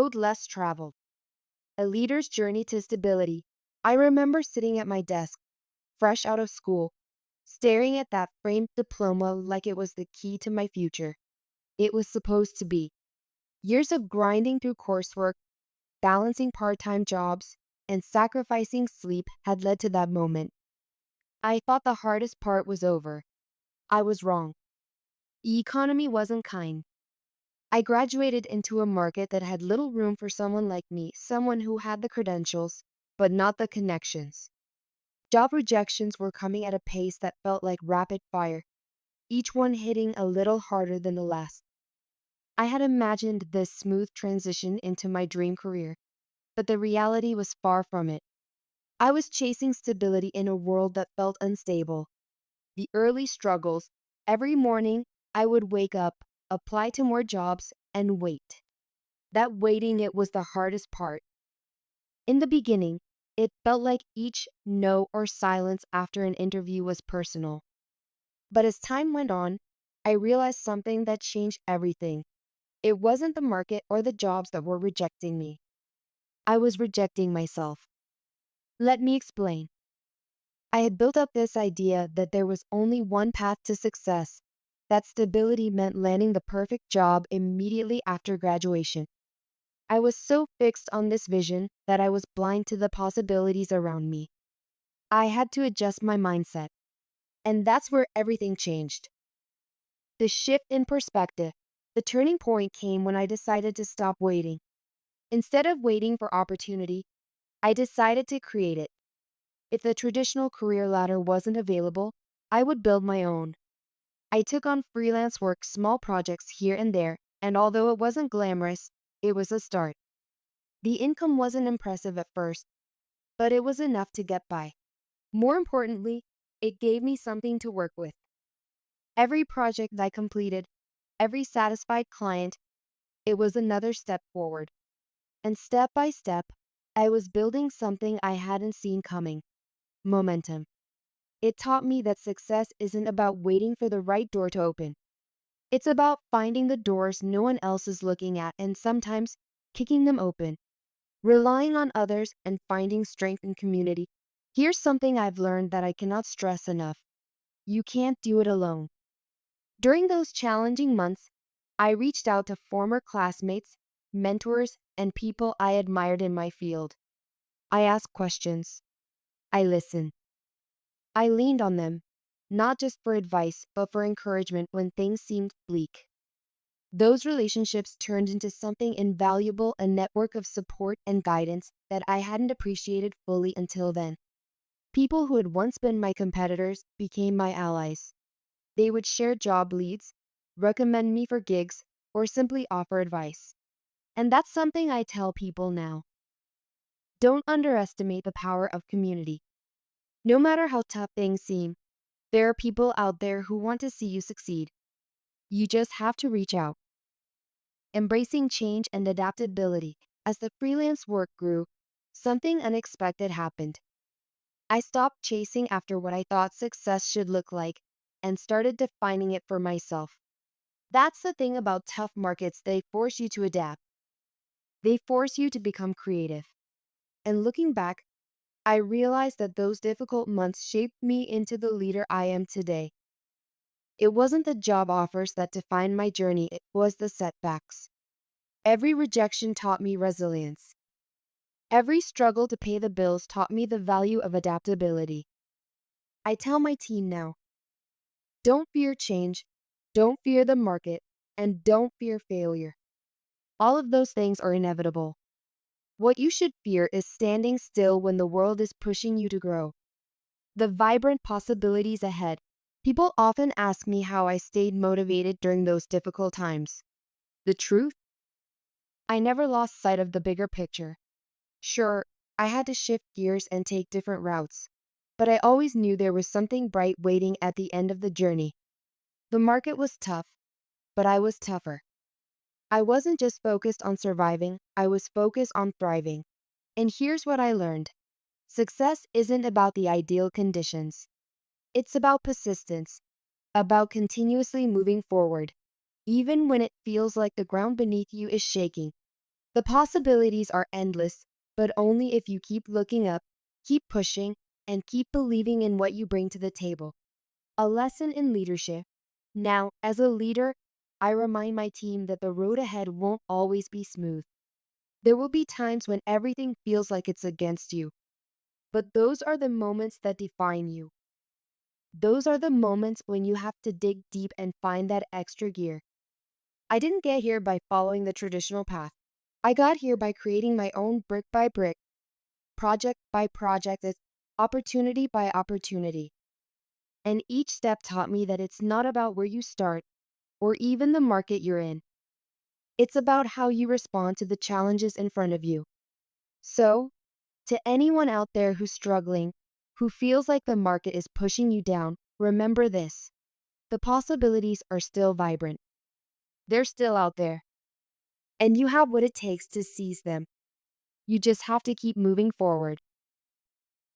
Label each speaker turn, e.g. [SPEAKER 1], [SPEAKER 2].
[SPEAKER 1] Road less traveled. A leader's journey to stability. I remember sitting at my desk, fresh out of school, staring at that framed diploma like it was the key to my future. It was supposed to be. Years of grinding through coursework, balancing part-time jobs, and sacrificing sleep had led to that moment. I thought the hardest part was over. I was wrong. The economy wasn't kind. I graduated into a market that had little room for someone like me, someone who had the credentials, but not the connections. Job rejections were coming at a pace that felt like rapid fire, each one hitting a little harder than the last. I had imagined this smooth transition into my dream career, but the reality was far from it. I was chasing stability in a world that felt unstable. The early struggles, every morning I would wake up, apply to more jobs, and wait. That waiting it was the hardest part. In the beginning, it felt like each no or silence after an interview was personal. But as time went on, I realized something that changed everything. It wasn't the market or the jobs that were rejecting me. I was rejecting myself. Let me explain. I had built up this idea that there was only one path to success, that stability meant landing the perfect job immediately after graduation. I was so fixed on this vision that I was blind to the possibilities around me. I had to adjust my mindset. And that's where everything changed. The shift in perspective, the turning point came when I decided to stop waiting. Instead of waiting for opportunity, I decided to create it. If the traditional career ladder wasn't available, I would build my own. I took on freelance work, small projects here and there, and although it wasn't glamorous, it was a start. The income wasn't impressive at first, but it was enough to get by. More importantly, it gave me something to work with. Every project I completed, every satisfied client, it was another step forward. And step by step, I was building something I hadn't seen coming: momentum. It taught me that success isn't about waiting for the right door to open. It's about finding the doors no one else is looking at and sometimes kicking them open, relying on others and finding strength in community. Here's something I've learned that I cannot stress enough: you can't do it alone. During those challenging months, I reached out to former classmates, mentors, and people I admired in my field. I asked questions. I listened. I leaned on them, not just for advice, but for encouragement when things seemed bleak. Those relationships turned into something invaluable, a network of support and guidance that I hadn't appreciated fully until then. People who had once been my competitors became my allies. They would share job leads, recommend me for gigs, or simply offer advice. And that's something I tell people now. Don't underestimate the power of community. No matter how tough things seem, there are people out there who want to see you succeed. You just have to reach out. Embracing change and adaptability. As the freelance work grew, something unexpected happened. I stopped chasing after what I thought success should look like and started defining it for myself. That's the thing about tough markets: they force you to adapt. They force you to become creative. And looking back, I realized that those difficult months shaped me into the leader I am today. It wasn't the job offers that defined my journey, it was the setbacks. Every rejection taught me resilience. Every struggle to pay the bills taught me the value of adaptability. I tell my team now: don't fear change, don't fear the market, and don't fear failure. All of those things are inevitable. What you should fear is standing still when the world is pushing you to grow. The vibrant possibilities ahead. People often ask me how I stayed motivated during those difficult times. The truth? I never lost sight of the bigger picture. Sure, I had to shift gears and take different routes, but I always knew there was something bright waiting at the end of the journey. The market was tough, but I was tougher. I wasn't just focused on surviving, I was focused on thriving. And here's what I learned: success isn't about the ideal conditions. It's about persistence, about continuously moving forward, even when it feels like the ground beneath you is shaking. The possibilities are endless, but only if you keep looking up, keep pushing, and keep believing in what you bring to the table. A lesson in leadership. Now, as a leader, I remind my team that the road ahead won't always be smooth. There will be times when everything feels like it's against you, but those are the moments that define you. Those are the moments when you have to dig deep and find that extra gear. I didn't get here by following the traditional path. I got here by creating my own brick by brick, project by project, opportunity by opportunity. And each step taught me that it's not about where you start or even the market you're in. It's about how you respond to the challenges in front of you. So, to anyone out there who's struggling, who feels like the market is pushing you down, remember this. The possibilities are still vibrant. They're still out there. And you have what it takes to seize them. You just have to keep moving forward.